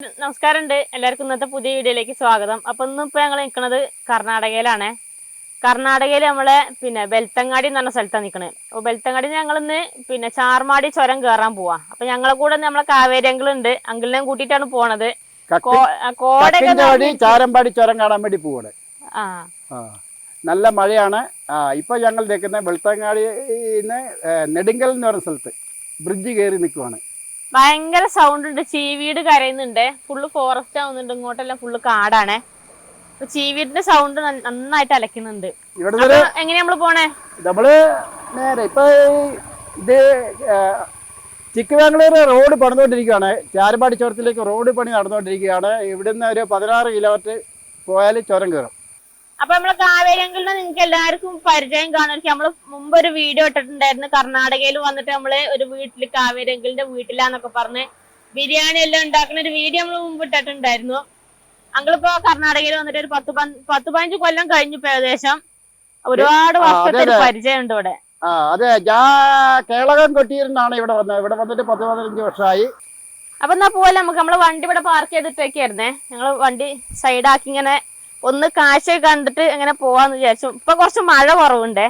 നമസ്കാരമുണ്ട് എല്ലാവർക്കും ഇന്നത്തെ പുതിയ വീഡിയോയിലേക്ക് സ്വാഗതം. അപ്പൊ ഇന്നിപ്പോ ഞങ്ങൾ നിൽക്കുന്നത് കർണാടകയിലാണ്. കർണാടകയിൽ നമ്മളെ ബെൽത്തങ്ങാടി എന്ന് പറഞ്ഞ സ്ഥലത്താണ് നിൽക്കുന്നത്. അപ്പൊ ബെൽത്തങ്ങാടി ഞങ്ങളിന്ന് ചാർമാടി ചുരം കയറാൻ പോവാ. അപ്പൊ ഞങ്ങളെ കൂടെ നമ്മളെ കാവേരി അങ്കിളുണ്ട്. അങ്കിളിനെ കൂട്ടിയിട്ടാണ് പോണത്. ചാരമ്പാടി ചുരം കാണാൻ വേണ്ടി പോവാണ്. നല്ല മഴയാണ്. ഇപ്പൊ ഞങ്ങൾ നിൽക്കുന്ന ബെൽത്തങ്ങാടിന്ന് നെടുങ്കൽ എന്ന് പറയുന്ന സ്ഥലത്ത് ബ്രിഡ്ജ് കയറി നിൽക്കുവാണ്. ഭയങ്കര സൗണ്ട് ഉണ്ട്. ചീവീട് കരയുന്നുണ്ട്. ഫുള്ള് ഫോറസ്റ്റ് ആവുന്നുണ്ട്. ഇങ്ങോട്ടെല്ലാം ഫുള്ള് കാടാണ്. അപ്പൊ ചീവീടിന്റെ സൗണ്ട് നന്നായിട്ട് അലക്കുന്നുണ്ട്. എങ്ങനെയാ നമ്മള് പോണേ? നമ്മള് നേരെ ഇപ്പൊ ഇത് ചിക്കമംഗളൂർ റോഡ് പണിതുകൊണ്ടിരിക്കുകയാണ്. ചാരമ്പാടി ചുരത്തിലേക്ക് റോഡ് പണി നടന്നുകൊണ്ടിരിക്കുകയാണ്. ഇവിടുന്ന് ഒരു 16 കിലോമീറ്റർ പോയാൽ ചുരം കയറും. അപ്പൊ നമ്മളെ കാവേരി അങ്കിളിനെ നിങ്ങൾക്ക് എല്ലാവർക്കും പരിചയം കാണുമായിരിക്കും. നമ്മള് മുമ്പ് ഒരു വീഡിയോ ഇട്ടിട്ടുണ്ടായിരുന്നു. കർണാടകയിൽ വന്നിട്ട് നമ്മള് ഒരു വീട്ടില് കാവേരി അങ്കിളിന്റെ വീട്ടിലാന്നൊക്കെ പറഞ്ഞ് ബിരിയാണി എല്ലാം ഉണ്ടാക്കുന്ന ഒരു വീഡിയോ നമ്മൾ മുമ്പ് ഇട്ടിട്ടുണ്ടായിരുന്നു. അങ്കിളിപ്പോ കർണാടകയിൽ വന്നിട്ട് ഒരു 10-15 കൊല്ലം കഴിഞ്ഞു. ഏകദേശം ഒരുപാട് വർഷത്തെ പരിചയം ഉണ്ട് ഇവിടെ. അതെ, ഞാൻ കേളകം കൊട്ടിയിരുന്നാണ് ഇവിടെ വന്നത്. ഇവിടെ വന്നിട്ട് 10-15 വർഷമായി. അപ്പൊ എന്നാ പോലെ നമുക്ക് നമ്മളെ വണ്ടി ഇവിടെ പാർക്ക് ചെയ്തിട്ടൊക്കെയായിരുന്നേ. ഞങ്ങള് വണ്ടി സൈഡാക്കി ഇങ്ങനെ ഒന്ന് കാഴ്ച കണ്ടിട്ട് എങ്ങനെ പോവാന്ന് വിചാരിച്ചു. ഇപ്പൊ കുറച്ച് മഴ കുറവുണ്ടേ.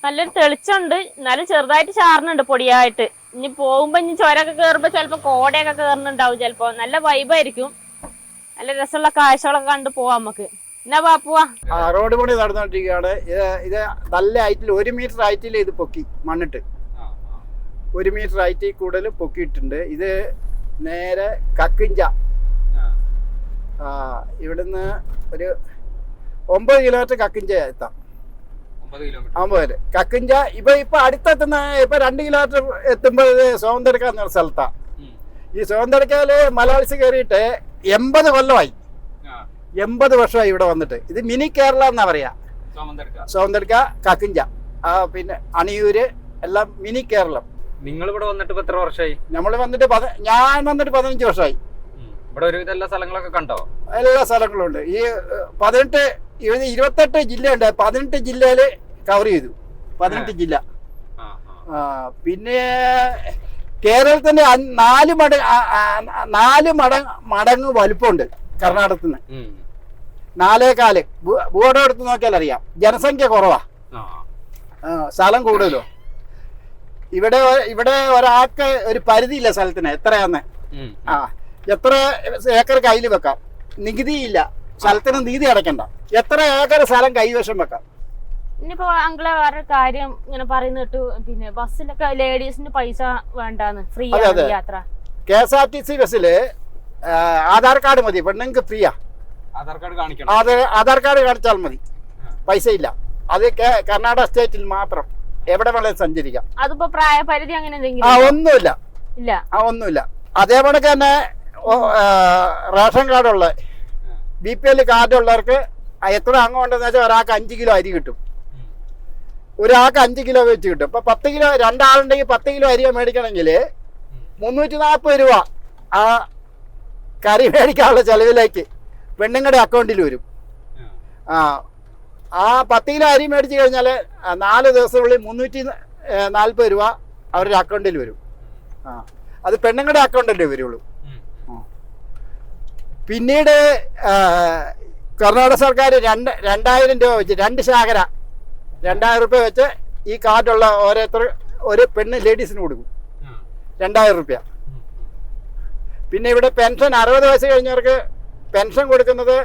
നല്ലൊരു തെളിച്ചുണ്ട്. എന്നാലും ചെറുതായിട്ട് ചാറുന്നുണ്ട് പൊടിയായിട്ട്. ഇനി പോകുമ്പോ ഇനി ചുരമൊക്കെ കയറുമ്പോ ചിലപ്പോ കോടയൊക്കെ കയറുന്നുണ്ടാവും. ചിലപ്പോ നല്ല വൈബായിരിക്കും. നല്ല രസമുള്ള കാഴ്ചകളൊക്കെ കണ്ട് പോവാം നമുക്ക്. എന്നാ പോവാ. റോഡ് പണി നടന്നുകൊണ്ടിരിക്കുകയാണ്. ഇത് നല്ല ഹൈറ്റിൽ 1 മീറ്റർ ഹൈറ്റിൽ ഇത് പൊക്കി മണ്ണിട്ട് 1 മീറ്റർ ഹൈറ്റിൽ കൂടുതൽ പൊക്കിയിട്ടുണ്ട്. ഇത് നേരെ കക്കിഞ്ച ഇവിടുന്ന് ഒരു 9 കിലോമീറ്റർ കക്കിഞ്ച എത്താം. 9 കക്കിഞ്ച ഇപ്പൊ അടുത്തെത്തുന്ന 2 കിലോമീറ്റർ എത്തുമ്പോൾ സോന്തടുക്ക എന്ന സ്ഥലത്താണ്. ഈ സോന്തടുക്കയില് മലയാളിസ് കയറിയിട്ട് 80 കൊല്ലമായി. 80 വർഷമായി ഇവിടെ വന്നിട്ട്. ഇത് മിനി കേരള എന്നാ പറയാ. സോന്തടുക്ക കക്കിഞ്ച പിന്നെ അണിയൂര് എല്ലാം മിനി കേരളം. നിങ്ങൾ ഇവിടെ വന്നിട്ട് എത്ര വർഷമായി? നമ്മൾ വന്നിട്ട് ഞാൻ വന്നിട്ട് 15 വർഷമായി. ഇവിടെ ഒരുവിധ എല്ലാ സ്ഥലങ്ങളൊക്കെ കണ്ടോ? എല്ലാ സ്ഥലങ്ങളും ഉണ്ട്. ഈ 28 ജില്ലയുണ്ട്. 18 ജില്ലയില് കവർ ചെയ്തു. 18 ജില്ല. പിന്നെ കേരളത്തിന്റെ 4 മടങ്ങ് വലുപ്പമുണ്ട് കർണാടകത്തിൽ നിന്ന്. 4.4. ബോർഡ് എടുത്ത് നോക്കിയാൽ അറിയാം. ജനസംഖ്യ കുറവാ, സ്ഥലം കൂടുതലോ. ഇവിടെ ഒരാൾക്ക് ഒരു പരിധിയില്ല സ്ഥലത്തിന് എത്രയാന്ന്. എത്ര ഏക്കർ കയ്യിൽ വെക്കാം. നികുതിയില്ല. സ്ഥലത്തിന് നികുതി അടയ്ക്കണ്ട. എത്ര ഏക്കർ സ്ഥലം കൈവശം വെക്കാം. ഇനിയിപ്പോ അങ്കിളെ വേറെ കാര്യം ഇങ്ങനെ പറയുന്ന കേട്ടു, ബസ്സിലൊക്കെ ലേഡീസിന് പൈസ വേണ്ടാന്ന്, ഫ്രീ യാത്ര. KSRTC ബസ്സില് ആധാർ കാർഡ് മതി. പെണ്ണുങ്ങൾക്ക് ഫ്രീയാ. ആധാർ കാർഡ് കാണിച്ചാൽ മതി. പൈസ ഇല്ല. അത് കർണാടക സ്റ്റേറ്റിൽ മാത്രം. എവിടെ വേണേലും സഞ്ചരിക്കാം. അതിപ്പോ പ്രായപരിധി അങ്ങനെ ഒന്നുമില്ല. ഒന്നുമില്ല. അതേപോലെ തന്നെ റേഷൻ കാർഡുള്ള BPL കാർഡുള്ളവർക്ക് എത്ര അംഗം ഉണ്ടെന്ന് വെച്ചാൽ ഒരാൾക്ക് 5 കിലോ അരി കിട്ടും. ഒരാൾക്ക് 5 കിലോ വെച്ച് കിട്ടും. ഇപ്പൊ 10 കിലോ 2 ആളുണ്ടെങ്കിൽ 10 കിലോ അരി മേടിക്കണമെങ്കിൽ 340 രൂപ ആ കറി മേടിക്കാനുള്ള ചെലവിലേക്ക് പെണ്ണുങ്ങളുടെ അക്കൗണ്ടിൽ വരും. ആ 10 കിലോ അരി മേടിച്ചു കഴിഞ്ഞാൽ 4 ദിവസത്തിനുള്ളിൽ 340 രൂപ അവരുടെ അക്കൗണ്ടിൽ വരും. അത് പെണ്ണുങ്ങളുടെ അക്കൗണ്ടല്ലേ വരുള്ളൂ. പിന്നീട് കർണാടക സർക്കാർ 2000 രൂപ വെച്ച് 2 ശാഖര 2000 രൂപ വെച്ച് ഈ കാർഡുള്ള ഓരോരുത്തർ ഒരു പെണ്ണ് ലേഡീസിന് കൊടുക്കും. 2000 രൂപ. പിന്നെ ഇവിടെ പെൻഷൻ 60 വയസ്സ് കഴിഞ്ഞവർക്ക് പെൻഷൻ കൊടുക്കുന്നത്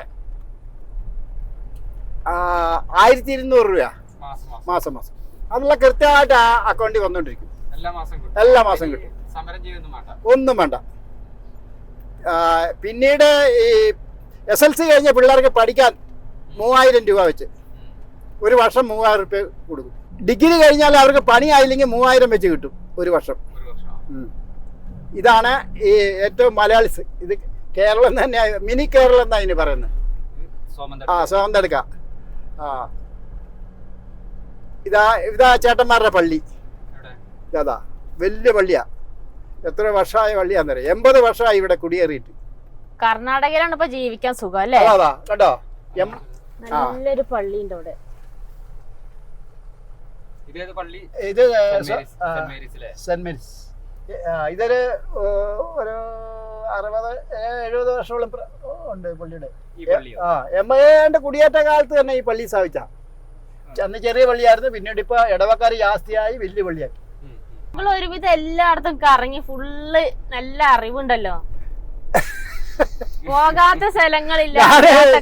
1200 രൂപ മാസം. അതെല്ലാം കൃത്യമായിട്ട് ആ അക്കൗണ്ടിൽ വന്നുകൊണ്ടിരിക്കും. എല്ലാ മാസം കിട്ടും. ഒന്നും വേണ്ട. പിന്നീട് ഈ SLC കഴിഞ്ഞ പിള്ളേർക്ക് പഠിക്കാൻ 3000 രൂപ വെച്ച് ഒരു വർഷം 3000 രൂപ കൊടുക്കും. ഡിഗ്രി കഴിഞ്ഞാൽ അവർക്ക് പണിയായില്ലെങ്കിൽ 3000 വെച്ച് കിട്ടും ഒരു വർഷം. ഇതാണ് ഈ ഏറ്റവും മലയാളിസ്. ഇത് കേരളം തന്നെ, മിനി കേരളം എന്നാ ഇതിന് പറയുന്നത്. സോന്തടുക്ക. ഇതാ ചേട്ടന്മാരുടെ പള്ളി. അതാ വലിയ പള്ളിയാ. എത്ര വർഷമായ പള്ളിയാന്നറിയാം. 80 വർഷമായി ഇവിടെ കുടിയേറിയിട്ട്. കർണാടകയിലാണ് ഇപ്പൊ ജീവിക്കാൻ സുഖം അല്ലേ? അതാ കേട്ടോ. നല്ലൊരു പള്ളിയുണ്ട് അവിടെ. ഇത് സെന്റ് മേരീസ്. ഇതൊരു ഒരു 60-70 വർഷത്തോളം ഉണ്ട് പള്ളിയുടെ. എമ്മയുടെ കുടിയേറ്റ കാലത്ത് തന്നെ ഈ പള്ളി സ്ഥാപിച്ച. അന്ന് ചെറിയ പള്ളിയായിരുന്നു, പിന്നീട് ഇപ്പൊ ഇടവക്കാർ ജാസ്തിയായി വലിയ പള്ളിയാക്കി. നിങ്ങൾ ഒരുവിധം എല്ലായിടത്തും കറങ്ങി ഫുള്ള് നല്ല അറിവുണ്ടല്ലോ. പോകാത്ത സ്ഥലങ്ങളില്ല,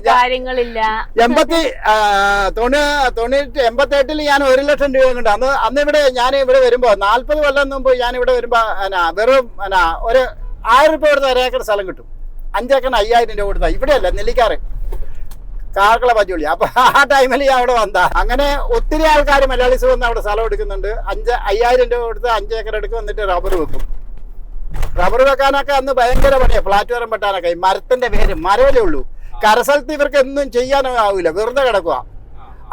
കാര്യങ്ങളില്ല. 88 ഞാൻ 1 ലക്ഷം രൂപ കൊണ്ട് അന്ന് ഞാൻ ഇവിടെ വരുമ്പോ 40 കൊല്ലം മുമ്പ് ഞാൻ ഇവിടെ വരുമ്പോ വെറും ഒരു 1000 രൂപ കൊടുത്ത 1 ഏക്കർ സ്ഥലം കിട്ടും. 5 ഏക്കറിന് 5000 രൂപ കൊടുത്താ. ഇവിടെയല്ല, നെല്ലിക്കാറ് കാർക്കള പച്ചുള്ളി. അപ്പൊ ആ ടൈമിൽ അവിടെ വന്നാ അങ്ങനെ ഒത്തിരി ആൾക്കാർ മലയാളീസ് വന്ന് അവിടെ സ്ഥലം എടുക്കുന്നുണ്ട്. 5000 രൂപ കൊടുത്ത് 5 ഏക്കർ എടുക്കും, എന്നിട്ട് റബ്ബർ വെക്കും. റബ്ബർ വെക്കാനൊക്കെ അന്ന് ഭയങ്കര പണിയാ. പ്ലാറ്റ്ഫോം വെട്ടാനൊക്കെ ഈ മരത്തിന്റെ പേര് മരവലേ ഉള്ളൂ. കരസ്ഥലത്ത് ഇവർക്ക് ഒന്നും ചെയ്യാനോ ആവില്ല, വെറുതെ കിടക്കുക.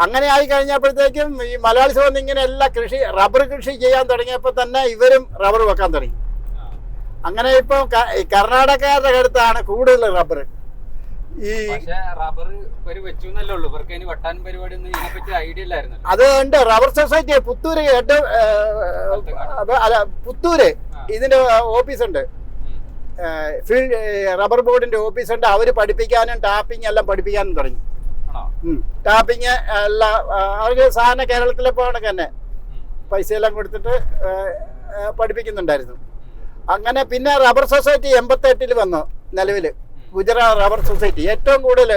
അങ്ങനെ ആയി കഴിഞ്ഞപ്പോഴത്തേക്കും ഈ മലയാളീസ് വന്ന് ഇങ്ങനെ എല്ലാ റബ്ബർ കൃഷി ചെയ്യാൻ തുടങ്ങിയപ്പോൾ തന്നെ ഇവരും റബ്ബർ വെക്കാൻ തുടങ്ങി. അങ്ങനെ ഇപ്പൊ കർണാടകക്കാരുടെ അടുത്താണ് കൂടുതൽ റബ്ബർ. ഈ റബ്ബർ അത് ഉണ്ട്. റബ്ബർ സൊസൈറ്റി പുത്തൂര് പുത്തൂര് ഇതിന്റെ ഓഫീസുണ്ട്, ഫീൽഡ് റബ്ബർ ബോർഡിന്റെ ഓഫീസുണ്ട്. അവര് പഠിപ്പിക്കാനും ടാപ്പിംഗ് എല്ലാം പഠിപ്പിക്കാനും തുടങ്ങി. ടാപ്പിംഗ് എല്ലാം അവർക്ക് സാധാരണ കേരളത്തിലെ പോകണക്ക് തന്നെ പൈസ എല്ലാം കൊടുത്തിട്ട് പഠിപ്പിക്കുന്നുണ്ടായിരുന്നു. അങ്ങനെ പിന്നെ റബ്ബർ സൊസൈറ്റി 88 വന്നു നിലവിൽ. ഗുജറാത്ത് റബ്ബർ സൊസൈറ്റി ഏറ്റവും കൂടുതൽ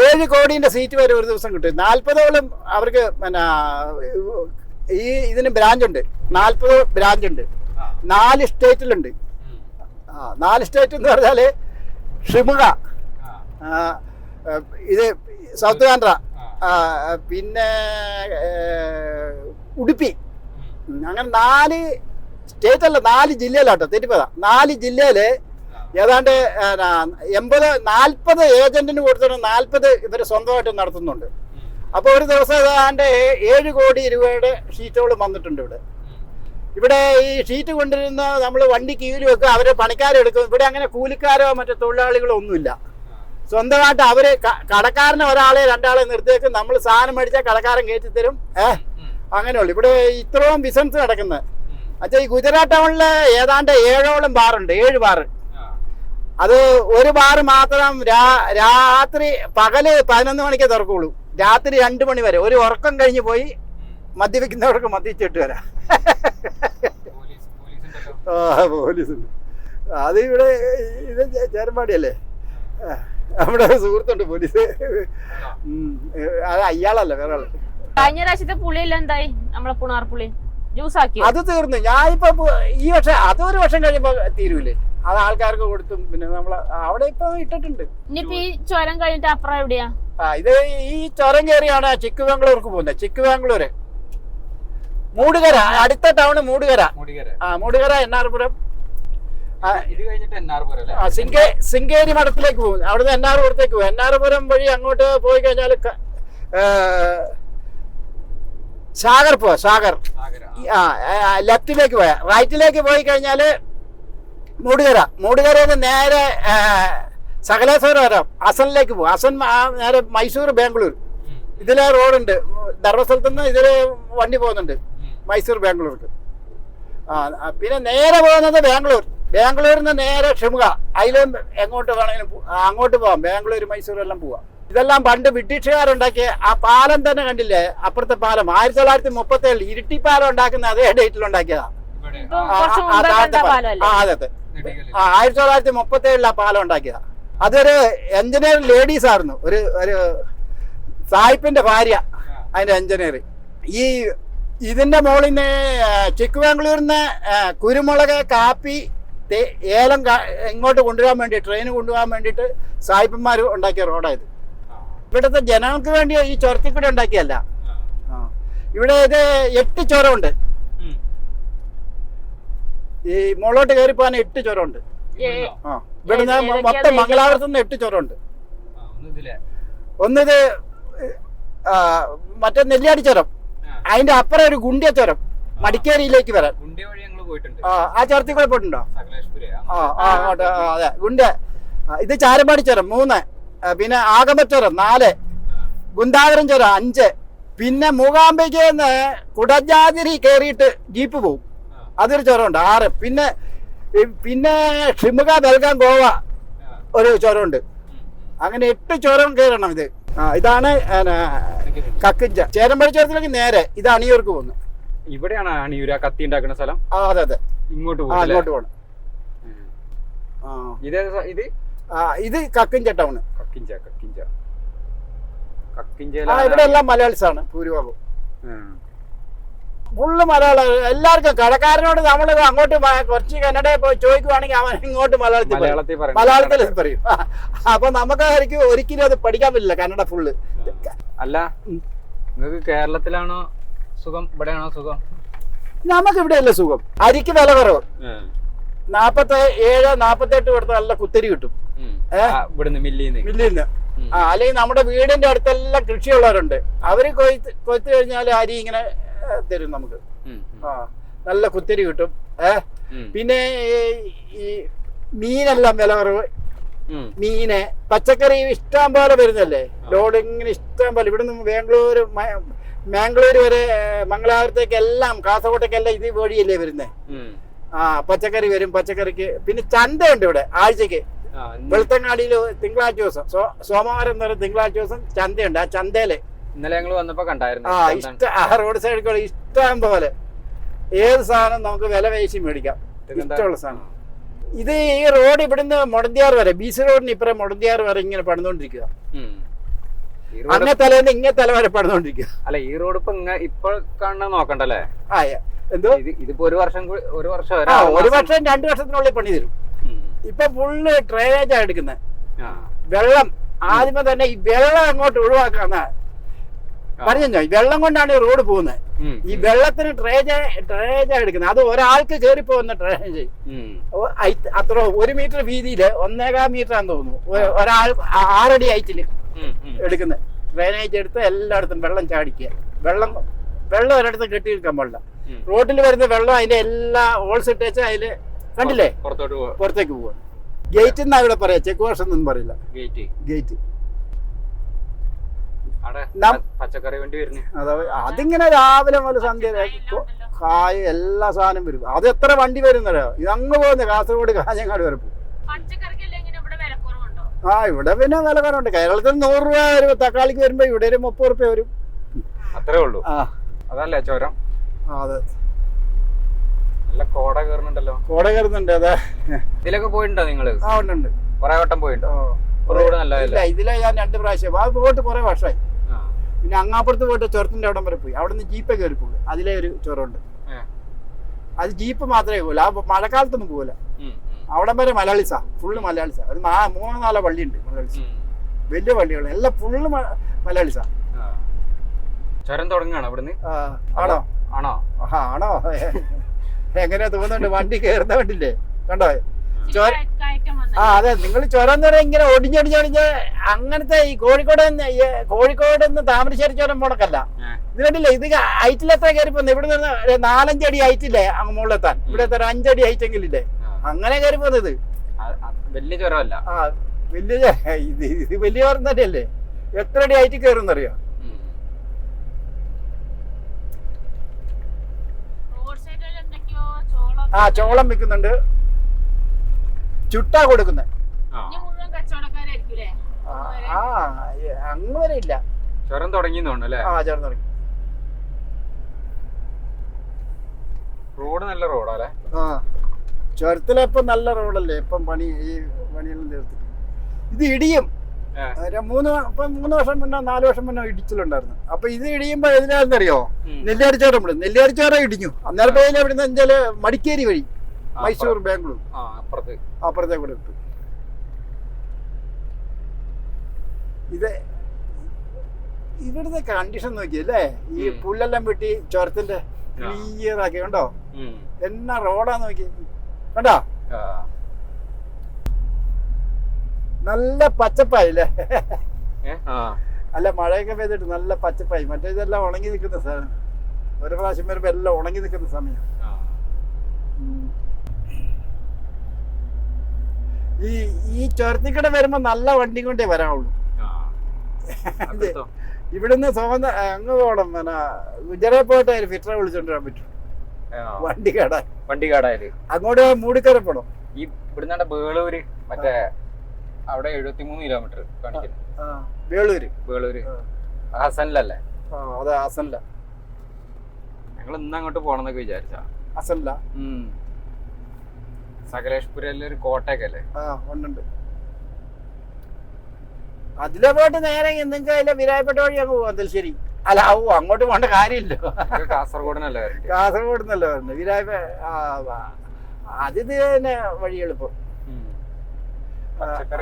7 കോടിന്റെ സീറ്റ് വരെ ഒരു ദിവസം കിട്ടും. 40ഓളം അവർക്ക് ഈ ഇതിന് ബ്രാഞ്ചുണ്ട്. 40 ബ്രാഞ്ചുണ്ട്. 4 സ്റ്റേറ്റിലുണ്ട്. 4 സ്റ്റേറ്റ് എന്ന് പറഞ്ഞാല് ഷിമുഗ, ഇത് സൗത്ത് ആന്ധ്ര, പിന്നെ ഉടുപ്പി, അങ്ങനെ 4 സ്റ്റേറ്റ് അല്ല 4 ജില്ലയിലാട്ടോ, തെറ്റിപ്പോതാ. 4 ജില്ലയില് ഏതാണ്ട് 40 ഏജന്റിന് കൊടുത്തിട്ട് 40 ഇവര് സ്വന്തമായിട്ട് നടത്തുന്നുണ്ട്. അപ്പോൾ ഒരു ദിവസം ഏതാണ്ട് 7 കോടി രൂപയുടെ ഷീറ്റുകൾ വന്നിട്ടുണ്ട് ഇവിടെ. ഇവിടെ ഈ ഷീറ്റ് കൊണ്ടുവരുന്ന നമ്മൾ വണ്ടി കീഴിൽ വെക്കുക, അവരെ പണിക്കാരെടുക്കും. ഇവിടെ അങ്ങനെ കൂലിക്കാരോ മറ്റു തൊഴിലാളികളോ ഒന്നുമില്ല. സ്വന്തമായിട്ട് അവര് കടക്കാരനെ ഒരാളെ 2 ആളെ നിർത്തിയേക്കും. നമ്മൾ സാധനം മേടിച്ചാൽ കടക്കാരൻ കയറ്റി തരും. അങ്ങനെയുള്ളു ഇവിടെ ഇത്രയും ബിസിനസ് നടക്കുന്നത്. അച്ഛാ ഈ ഗുജറാത്ത് ടൗണില് ഏതാണ്ട് 7ഓളം ബാറുണ്ട്. 7 ബാറ്. അത് ഒരു ബാറ് മാത്രം രാത്രി പകല് 11 മണിക്കേ തുറക്കുള്ളൂ. രാത്രി 2 മണി വരെ ഒരു ഉറക്കം കഴിഞ്ഞ് പോയി മദ്യപിക്കുന്നവർക്ക് മദ്യച്ചിട്ട് വരാം. പോലീസുണ്ട്. അത് ഇവിടെ ഇത് ചേരമ്പാടിയല്ലേ, നമ്മുടെ സുഹൃത്തുണ്ട് പോലീസ്. അത് അയാളല്ല, വേറെ ആള്. കഴിഞ്ഞ പ്രാവശ്യത്തെ പുളിയെല്ലാം എന്തായി? നമ്മളെ പുണാർ പുളി ജ്യൂസ് ആക്കി. അത് തീർന്നു. ഞാനിപ്പോ ഈ വർഷം അതൊരു വർഷം കഴിയുമ്പോ തീരൂലേ, അത് ആൾക്കാർക്ക് കൊടുത്തും. പിന്നെ നമ്മള് അവിടെ ഇപ്പൊ ഇട്ടിട്ടുണ്ട്. ഇനിയിപ്പോ ഈ ചുരം കഴിഞ്ഞിട്ട് അപ്പുറം എവിടെയാ? ഇത് ഈ ചുരം കയറിയാണ് ചിക്കുബംഗ്ലൂർക്ക് പോകുന്നത്. ചിക്കുബംഗ്ലൂര് മൂടുകര, അടുത്ത ടൗണ് മൂടുകര. മൂടുകര എന്നാർപുരം. സിംഗേരി മഠത്തിലേക്ക് പോകും. അവിടുന്ന് എന്നാർപുരത്തേക്ക് പോകും. എന്നാർപുരം വഴി അങ്ങോട്ട് പോയി കഴിഞ്ഞാൽ സാഗർ പോവാ. സാഗർ ലെഫ്റ്റിലേക്ക് പോയാ. റൈറ്റിലേക്ക് പോയി കഴിഞ്ഞാല് മൂടുകര. മൂടുകരയിൽ നേരെ സകലേശ്വരം വരാം. അസനിലേക്ക് പോകും. അസൻ നേരെ മൈസൂർ, ബാംഗ്ലൂർ. ഇതിലെ റോഡുണ്ട്. ധർമ്മസ്ഥലത്തുനിന്ന് ഇതില് വണ്ടി പോകുന്നുണ്ട് മൈസൂർ ബാംഗ്ലൂർക്ക്. പിന്നെ നേരെ പോകുന്നത് ബാംഗ്ലൂർ. ബാംഗ്ലൂരിൽ നിന്ന് നേരെ ഷിമുഗ. അതിലും എങ്ങോട്ട് വേണമെങ്കിലും അങ്ങോട്ട് പോവാം. ബാംഗ്ലൂർ, മൈസൂർ എല്ലാം പോവാം. ഇതെല്ലാം പണ്ട് ബ്രിട്ടീഷുകാരുണ്ടാക്കിയ ആ പാലം തന്നെ കണ്ടില്ലേ, അപ്പുറത്തെ പാലം 1937 ഇരിട്ടിപ്പാലം ഉണ്ടാക്കുന്ന അതേ ഡേറ്റിൽ ഉണ്ടാക്കിയതാ. അതെ, 1937 ആ പാലം ഉണ്ടാക്കിയതാ. അതൊരു എഞ്ചിനീയർ ലേഡീസ് ആയിരുന്നു. ഒരു സായിപ്പിന്റെ ഭാര്യ അതിന്റെ എഞ്ചിനീയർ. ഈ ഇതിന്റെ മുകളിൽ നിന്ന് ചിക്കുബംഗ്ലൂരിന്ന് കുരുമുളക്, കാപ്പി, ഏലം ഇങ്ങോട്ട് കൊണ്ടുവരാൻ വേണ്ടി, ട്രെയിന് കൊണ്ടുപോകാൻ വേണ്ടിയിട്ട് സായിപ്പന്മാർ ഉണ്ടാക്കിയ റോഡായത്. ഇവിടുത്തെ ജനങ്ങൾക്ക് വേണ്ടി ഈ ചുരത്തിക്കൂടെ ഉണ്ടാക്കിയല്ല. ഇവിടെ ഇത് 8 ചുരമുണ്ട്. ഈ മുകളോട്ട് കയറി പോകാൻ 8 ചുരമുണ്ട്. ഇവിടുന്ന് മൊത്തം മംഗലാപുരത്തുനിന്ന് 8 ചുരമുണ്ട്. ഒന്നിത് മറ്റേ നെല്ലിയാടി ചുരം, അതിന്റെ അപ്പുറം ഒരു ഗുണ്ടിയ ചുരം മടിക്കേരിയിലേക്ക് വരാൻ. ആ ചുരത്തിൽ കൂടെ പോയിട്ടുണ്ടോ? അതെ, ഗുണ്ടിയ. ഇത് ചാരമ്പാടി ചുരം 3, പിന്നെ ആഗമച്ചുരം 4, ഗുന്താവരം ചുരം 5, പിന്നെ മൂകാംബികന്ന് കുടജാതിരി കയറിയിട്ട് ജീപ്പ് പോകും. അതൊരു ചുരമുണ്ട് 6. പിന്നെ ഷിമുക ബൽഗാം ഗോവ ഒരു ചുരമുണ്ട്. അങ്ങനെ 8 ചുരം കയറണം ഇത്. ഇതാണ് കക്കിഞ്ച. ചേരമ്പഴി ചുരത്തിലേക്ക് നേരെ ഇത് അണിയൂർക്ക് പോകുന്നു. ഇവിടെയാണ് അണിയൂര് കത്തി ഉണ്ടാക്കുന്ന സ്ഥലം. അതെ ഇങ്ങോട്ട് ഇങ്ങോട്ട് പോകണം. ഇത് കക്കിഞ്ച ടൗണ്. ഇവിടെ എല്ലാം മലയാളീസ് ആണ് ഭൂരിഭാഗം. ഫുള്ള് മലയാളം. എല്ലാവർക്കും കടക്കാരനോട് നമ്മൾ അങ്ങോട്ട് കുറച്ച് കന്നഡയിൽ പോയി ചോദിക്കുവാണെങ്കിൽ അവൻ ഇങ്ങോട്ട് മലയാളത്തിൽ പറയും. അപ്പൊ നമുക്കായിരിക്കും ഒരിക്കലും അത് പഠിക്കാൻ പറ്റില്ല കന്നഡ ഫുള്ള്. അല്ല, നിങ്ങൾക്ക് കേരളത്തിലാണോ സുഖം, ഇവിടെയാണോ സുഖം? നമുക്ക് ഇവിടെയല്ല സുഖം. അരിക്ക് വില കുറവ്. 47-48 കൊടുത്ത നല്ല കുത്തരി കിട്ടും മില്ലിന്ന്. അല്ലെങ്കിൽ നമ്മുടെ വീടിന്റെ അടുത്തെല്ലാം കൃഷിയുള്ളവരുണ്ട്. അവര് കൊയ്ത്ത് കഴിഞ്ഞാൽ അരി ഇങ്ങനെ തരും നമുക്ക്. നല്ല കുത്തരി കിട്ടും. പിന്നെ ഈ മീനെല്ലാം വില കുറവ്. മീന് പച്ചക്കറി ഇഷ്ടം പോലെ വരുന്നല്ലേ, ലോഡ് ഇങ്ങനെ ഇഷ്ടം പോലെ. ഇവിടുന്ന് മാംഗ്ലൂര് വരെ മംഗലാപുരത്തേക്ക് എല്ലാം കാസർഗോട്ടേക്കെല്ലാം ഇത് വഴിയല്ലേ വരുന്നേ. പച്ചക്കറി വരും. പച്ചക്കറിക്ക് പിന്നെ ചന്തയുണ്ട് ഇവിടെ ആഴ്ചക്ക്. വെളുത്തങ്ങാടിയിൽ തിങ്കളാഴ്ച ദിവസം സോമവാരം എന്ന് പറയുന്ന തിങ്കളാഴ്ച ദിവസം ചന്തയുണ്ട്. ആ ചന്തയില് ഇന്നലെ ഞങ്ങൾ വന്നപ്പോ കണ്ടായിരുന്നു. റോഡ് സൈഡിൽ കൂടെ ഇഷ്ടം പോലെ ഏത് സാധനം നമുക്ക് വില വേശി മേടിക്കാം, ഇഷ്ടമുള്ള സാധനം. ഇത് ഈ റോഡ് ഇവിടുന്ന് മുടന്തിയാർ വരെ, BC റോഡിന് ഇപ്പറേ മുടന്തിയാർ വരെ ഇങ്ങനെ പണിതുകൊണ്ടിരിക്കുക. അങ്ങേ തലേന്ന് ഇങ്ങേ തല വരെ പണിതുകൊണ്ടിരിക്കുക. അല്ല, ഈ റോഡ് ഇപ്പൊ കാണാൻ നോക്കണ്ടല്ലേ? എന്തോ ഇതിപ്പോ ഒരു വർഷം 2 വർഷത്തിനുള്ളിൽ പണി തരും. ഇപ്പൊ ഫുള്ള് ഡ്രെയിനേജാ എടുക്കുന്നത്. വെള്ളം ആദ്യമേ തന്നെ ഈ വെള്ളം അങ്ങോട്ട് ഒഴിവാക്കാന്ന പറഞ്ഞോ. ഈ വെള്ളം കൊണ്ടാണ് ഈ റോഡ് പോകുന്നത്. ഈ വെള്ളത്തിന് ഡ്രെയിനേജാ എടുക്കുന്നത്. അത് ഒരാൾക്ക് കയറി പോകുന്ന ഡ്രെയിനേജ്. അത്ര 1 മീറ്റർ വീതിയില് 1.25 മീറ്റർ ആണെന്ന് തോന്നുന്നു. ഒരാൾ 6 അടി ഹൈറ്റില് എടുക്കുന്നത് ഡ്രെയിനേജ് എടുത്ത് എല്ലായിടത്തും വെള്ളം ചാടിക്കുക. വെള്ളം ഒരിടത്ത് കെട്ടി നിൽക്കാൻ പാടില്ല. റോഡിൽ വരുന്ന വെള്ളം അതിന്റെ എല്ലാ ഹോൾസ് ഇട്ടേച്ച് അതില് കണ്ടില്ലേ പുറത്തേക്ക് പോവാ. ഗേറ്റ് എന്നാ ഇവിടെ പറയാ, ചെക്ക് വാഷ് ഒന്നും പറയില്ല. ഗേറ്റ് പച്ചക്കറി വണ്ടി വരുന്നു. അതിങ്ങനെ രാവിലെ മുതൽ സന്ധ്യ കായ എല്ലാ സാധനം വരും. അത് എത്ര വണ്ടി വരുന്നല്ലോ. ഇത് അങ്ങ് പോകുന്നത് കാസർഗോഡ് കാഞ്ഞങ്ങാട് വരെ പോകും. ഇവിടെ പിന്നെ വില കുറവുണ്ട്. കേരളത്തിൽ 100 രൂപ വരും തക്കാളിക്ക് വരുമ്പോ ഇവിടെ ഒരു 30 രൂപ വരും. അത്രേ ഉള്ളൂ. അതല്ലേ ചോരം. അതെ, നല്ല കോട കയറുന്നുണ്ടല്ലോ. കോട കയറുന്നുണ്ട്. അതെ, ഇതിലൊക്കെ പോയിട്ടുണ്ടോ നിങ്ങള്? ഉണ്ട്. കുറെ വട്ടം പോയിട്ടോ? ഇതിലെ ഞാൻ 2 പ്രാവശ്യം അത് പോയിട്ട് കുറെ വർഷമായി. പിന്നെ അങ്ങാപ്പുറത്ത് പോയിട്ട് ചുരത്തിന്റെ അവിടം വരെ പോയി. അവിടെ നിന്ന് ജീപ്പേ കയറി പോകും. അതിലെ ഒരു ചുരമുണ്ട്. അത് ജീപ്പ് മാത്രമേ പോകില്ല. ആ മഴക്കാലത്തൊന്നും പോകില്ല. അവിടം വരെ മലയാളീസാ, ഫുള്ള് മലയാളീസാ. ഒരു 3-4 പള്ളിയുണ്ട് മലയാളീസ്, വലിയ പള്ളികൾ എല്ലാം ഫുള്ള് മലയാളീസാ. ചുരം തുടങ്ങാണോ ഇവിടുന്ന്? ആണോ? എങ്ങനെയാ തോന്നുന്നുണ്ട്? വണ്ടി കയറുന്ന കണ്ടില്ലേ, കണ്ടോ? അതെ, നിങ്ങൾ ചുരം എന്ന് പറയാൻ ഇങ്ങനെ ഒടിഞ്ഞൊടിഞ്ഞൊടിഞ്ഞ് അങ്ങനത്തെ ഈ കോഴിക്കോട് നിന്ന് താമരശ്ശേരി ചുരം മുടക്കല്ല. ഇത് കണ്ടില്ലേ, ഇത് ഹൈറ്റിലെത്താൻ കയറി പോന്നെ. ഇവിടെ നിന്ന് 4-5 അടി ഹൈറ്റില്ലേ അങ്ങ് മുകളിലെത്താൻ. ഇവിടെ എത്ര 5 അടി ഹൈറ്റ് എങ്കിലും ഇല്ലേ, അങ്ങനെ കയറി പോകുന്നത്. വലിയ ചുരമല്ല. ഇത് വലിയ ചുരം തന്നെയല്ലേ. എത്ര അടി ഹൈറ്റ് കയറുന്നറിയോ? ചോളം വിൽക്കുന്നുണ്ട്. ചുട്ടാ കൊടുക്കുന്നത്. അങ്ങ് വരെ ഇല്ല. ചുരം തുടങ്ങി. ചുരം തുടങ്ങി. റോഡ് നല്ല റോഡല്ലേ? ചുരത്തിലിപ്പം നല്ല റോഡല്ലേ. ഇപ്പം ഈ പണിയെല്ലാം തീർത്തിട്ട് ഇത് ഇടിയും. 3 വർഷം മുന്നോ 4 വർഷം മുന്നോ ഇടിച്ചിലുണ്ടായിരുന്നു. അപ്പൊ ഇത് ഇടിയുമ്പോ എതിനാണെന്നറിയോ? നെല്ലിയാടിച്ചോരം വിടും. നെല്ലിയാടിച്ചോരം ഇടിഞ്ഞു. അന്നേരം പോയി എവിടുന്ന് വെച്ചാല് മടിക്കേരി വഴി മൈസൂർ ബാംഗ്ലൂർ അപ്പുറത്തേക്ക് കൂടെ ഇട്ടു. ഇത് ഇവിടുത്തെ കണ്ടീഷൻ നോക്കിയല്ലേ, ഈ പുല്ലെല്ലാം വെട്ടി ചുരത്തിന്റെ ക്ലിയർ ആക്കി. കണ്ടോ എന്നാ റോഡാ നോക്കി, കണ്ടോ? നല്ല പച്ചപ്പായില്ലേ? അല്ല, മഴയൊക്കെ പെയ്തിട്ട് നല്ല പച്ചപ്പായി. മറ്റേ ഇതെല്ലാം ഉണങ്ങി നിൽക്കുന്ന സാധനം. ഒരു പ്രാവശ്യം വരുമ്പോ എല്ലാം ഉണങ്ങി നിൽക്കുന്ന സമയം. ഈ ചുരത്തിക്കടെ വരുമ്പോ നല്ല വണ്ടി കൊണ്ടേ വരാവുള്ളൂ. ഇവിടുന്ന് അങ്ങ് പോകണം. പിന്നെ ഗുജറാത്ത് പോയിട്ട് ഫിറ്ററെ വിളിച്ചോണ്ട് വരാൻ പറ്റും വണ്ടി കേടാൻ. വണ്ടി കാടായാല് അങ്ങോട്ട് മൂടിക്കര പോണം. ഈ ഇവിടുന്ന് ബേളൂര് മറ്റേ അവിടെ 73 കിലോമീറ്റർ കാണിക്കുന്നു. ബേളൂര് ഹസനിലല്ലേ? അതെ ഹസനില. ഞങ്ങൾ ഇന്ന് അങ്ങോട്ട് പോണെന്നൊക്കെ വിചാരിച്ചാ. ഹസനില സകലേഷ്പുരയിലെ ഒരു കോട്ടയൊക്കെ അല്ലേ? ഉണ്ട്. അതിലെ പോയിട്ട് നേരെ നിങ്ങൾക്ക് അതിലെ വിരായപ്പെട്ട വഴി അങ്ങ് പോകാം തലശ്ശേരി. അല്ല അങ്ങോട്ട് പോകേണ്ട കാര്യമില്ല. കാസർഗോഡിനല്ലേ? കാസർഗോഡ് പറഞ്ഞു വിരായപ്പ അത് തന്നെ വഴി എളുപ്പം.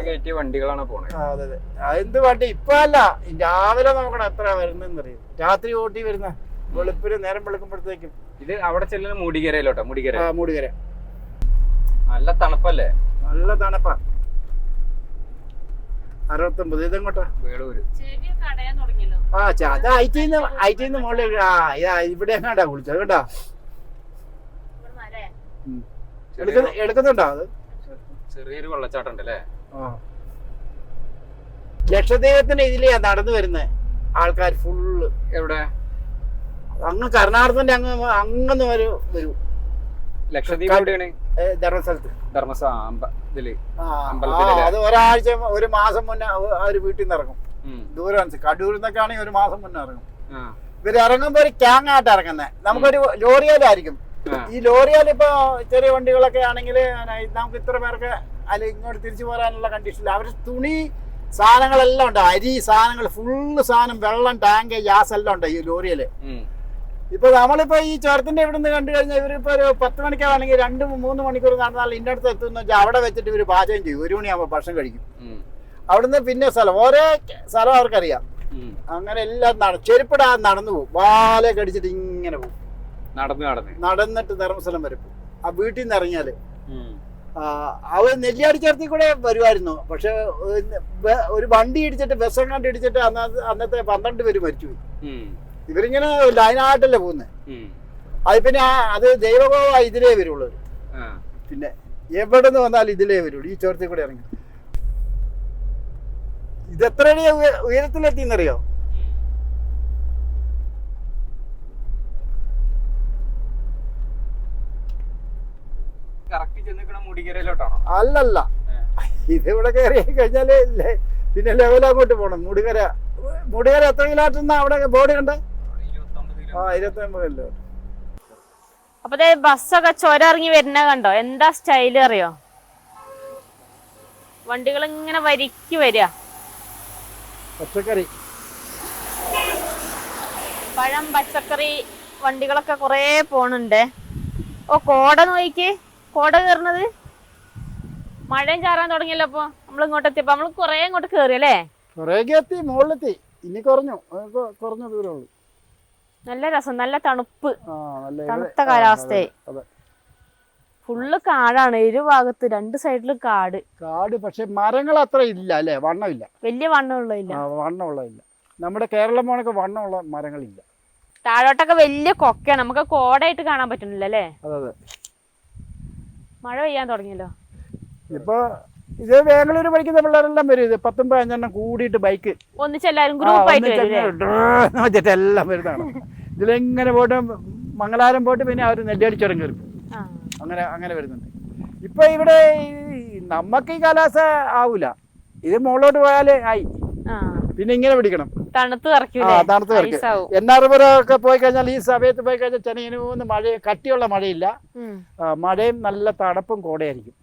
കയറ്റിയ വണ്ടികളാണ് പോണത്. അതെ അതെ. എന്ത് വണ്ടി ഇപ്പൊ അല്ല, രാവിലെ നോക്കണം എത്ര വരുന്നറിയും. രാത്രി ഓട്ടി വരുന്ന വെളുപ്പിന് നേരം വെളുക്കുമ്പോഴത്തേക്കും. ഇത് അവിടെ ചെല്ലുന്ന മൂടിക്കരയിലോട്ടോ? മൂടിക്കര നല്ല തണുപ്പല്ലേ? നല്ല തണുപ്പാ. 69. ഇതെങ്ങോട്ടാ? വേളൂര്. അത് ഐറ്റിന്ന് മുകളിൽ. ഇവിടെ എങ്ങാണ്ടാ കുളിച്ചത് കേട്ടാ. എടുക്കുന്നുണ്ടോ അത്? ചെറിയൊരു വെള്ളച്ചാട്ടം ഉണ്ടല്ലേ? ലക്ഷദ്വീപത്തിന് ഇതിലെയാ നടന്നു വരുന്നത് ആൾക്കാർ ഫുള്ള്. എവിടെ? അങ്ങ് കർണാടകത്തിന്റെ അങ്ങന്ന് വരൂ. ലക്ഷദ്വീപ് എവിടെയാണ്? ധർമ്മസ്ഥലത്ത്. അത് ഒരാഴ്ച ഒരു മാസം മുന്നേ അവര് വീട്ടിൽ നിന്ന് ഇറങ്ങും. ദൂരം കടൂരിൽ നിന്നൊക്കെ ആണെങ്കിൽ ഒരു മാസം മുന്നേ ഇറങ്ങും. ഇവര് ഇറങ്ങുമ്പോ ഒരു ക്യാങ്ങായിട്ട് ഇറങ്ങുന്നത്. നമുക്കൊരു ലോറിയാലായിരിക്കും. ഈ ലോറിയാൽ ഇപ്പൊ ചെറിയ വണ്ടികളൊക്കെ ആണെങ്കിൽ നമുക്ക് ഇത്ര പേർക്ക് അല്ലെങ്കിൽ ഇങ്ങോട്ട് തിരിച്ചു പോരാനുള്ള കണ്ടീഷനില്ല. അവര് തുണി സാധനങ്ങളെല്ലാം ഉണ്ട്. അരി സാധനങ്ങൾ ഫുള്ള് സാധനം, വെള്ളം, ടാങ്ക്, ഗ്യാസ് എല്ലാം ഉണ്ട് ഈ ലോറിയില്. ഇപ്പൊ നമ്മളിപ്പോ ഈ ചുരത്തിന്റെ ഇവിടെ നിന്ന് കണ്ടു കഴിഞ്ഞാൽ ഇവരിപ്പോ ഒരു 10 മണിക്കാണെങ്കിൽ 2-3 മണിക്കൂർ നടന്നാൽ ഇന്നടുത്ത് എത്തുന്ന വെച്ചാൽ അവിടെ വെച്ചിട്ട് ഇവര് പാചകം ചെയ്യും. 1 മണിയാകുമ്പോ ഭക്ഷണം കഴിക്കും. അവിടുന്ന് പിന്നെ ഓരോ സ്ഥലം അവർക്കറിയാം. അങ്ങനെ എല്ലാം ചെരുപ്പിടാതെ നടന്നു പോകും. വാലെ കടിച്ചിട്ട് ഇങ്ങനെ പോകും. നടന്നിട്ട് ധർമ്മസ്ഥലം വരെ പോകും. ആ വീട്ടിൽ നിന്ന് ഇറങ്ങിയാല് അവര് നെല്ലിയാടി ചേർത്തി കൂടെ വരുമായിരുന്നു. പക്ഷെ ഒരു വണ്ടി ഇടിച്ചിട്ട് ബസ് എങ്ങാണ്ട് ഇടിച്ചിട്ട് അന്നത്തെ 12 പേര് മരിച്ചുപോയി. ഇവരിങ്ങനെ ലൈനായിട്ടല്ലേ പോകുന്നത്. അത് പിന്നെ അത് ദൈവകോവ ഇതിലേ വരുള്ളൂ. പിന്നെ എവിടെ നിന്ന് വന്നാലും ഇതിലേ വരുള്ളൂ. ഈ ചോരത്തിൽ കൂടെ ഇറങ്ങി. ഇതെത്ര അടി ഉയരത്തിലെത്തിന്നറിയോ? അല്ലല്ല, ഇതിവിടെ കയറി കഴിഞ്ഞാല് പിന്നെ ലെവൽ അങ്ങോട്ട് പോണം. മുടികര എത്ര കിലോമീറ്റർ അവിടെ ബോർഡ് കണ്ട? 29 കിലോമീറ്റർ. അപ്പൊ ബസ്സൊക്കെ ചുരം ഇറങ്ങി വരുന്ന കണ്ടോ? എന്താ സ്റ്റൈല് അറിയോ? വണ്ടികൾ ഇങ്ങനെ വരിക്ക് വരിക. പച്ചക്കറി, പഴം, പച്ചക്കറി വണ്ടികളൊക്കെ കൊറേ പോണുണ്ട്. കോട നോയിക്ക്, കോട കയറുന്നത്. മഴയും ചാറാൻ തുടങ്ങിയല്ലോ. അപ്പൊ നമ്മൾ ഇങ്ങോട്ട് എത്തിയപ്പോ നമ്മള് കൊറേ ഇങ്ങോട്ട് കേറിയല്ലേ? കൊറേക്ക് എത്തി, മുകളിലെത്തി. ഇനി കുറഞ്ഞ ദൂരമുള്ളൂ. നല്ല രസം, നല്ല തണുപ്പ്, തണുത്ത കാലാവസ്ഥയായി. ഫുള്ള് കാടാണ്. ഇരുഭാഗത്ത് 2 സൈഡിലും കാട്. പക്ഷെ മരങ്ങൾ അത്ര ഇല്ല അല്ലേ? വണ്ണമില്ല, വലിയ വണ്ണമുള്ളതില്ല. നമ്മുടെ കേരളം പോണൊക്കെ വണ്ണമുള്ള മരങ്ങളില്ല. താഴോട്ടൊക്കെ വലിയ കൊക്കയാണ്. നമുക്ക് കോടയായിട്ട് കാണാൻ പറ്റുന്നില്ല അല്ലേ? അതെ. മഴ പെയ്യാൻ തുടങ്ങിയല്ലോ. ഇപ്പൊ ഇത് ബാംഗ്ലൂർ പഠിക്കുന്ന പിള്ളേരെല്ലാം വരും. ഇത് 10-15 കൂടിയിട്ട് ബൈക്ക് ഒന്നിച്ചെല്ലാരും ഗ്രൂപ്പായിട്ട് എല്ലാം വരുന്നതാണ്. ഇതിലെങ്ങനെ പോയിട്ട് മംഗലാരം പോയിട്ട് പിന്നെ അവർ നെല്ലിയാടി ചുരം കയറി അങ്ങനെ വരുന്നുണ്ട്. ഇപ്പൊ ഇവിടെ നമ്മക്ക് ഈ കാലാവസ്ഥ ആവൂല. ഇത് മുകളിലോട്ട് പോയാല് ആയി. പിന്നെ ഇങ്ങനെ പിടിക്കണം. തണുത്ത് കറക്കും. എന്നാറുപുരമൊക്കെ പോയി കഴിഞ്ഞാൽ ഈ സമയത്ത് പോയി കഴിഞ്ഞാൽ ചെന്നൈന് മഴ, കട്ടിയുള്ള മഴയില്ല. മഴയും നല്ല തണുപ്പും കോടയായിരിക്കും.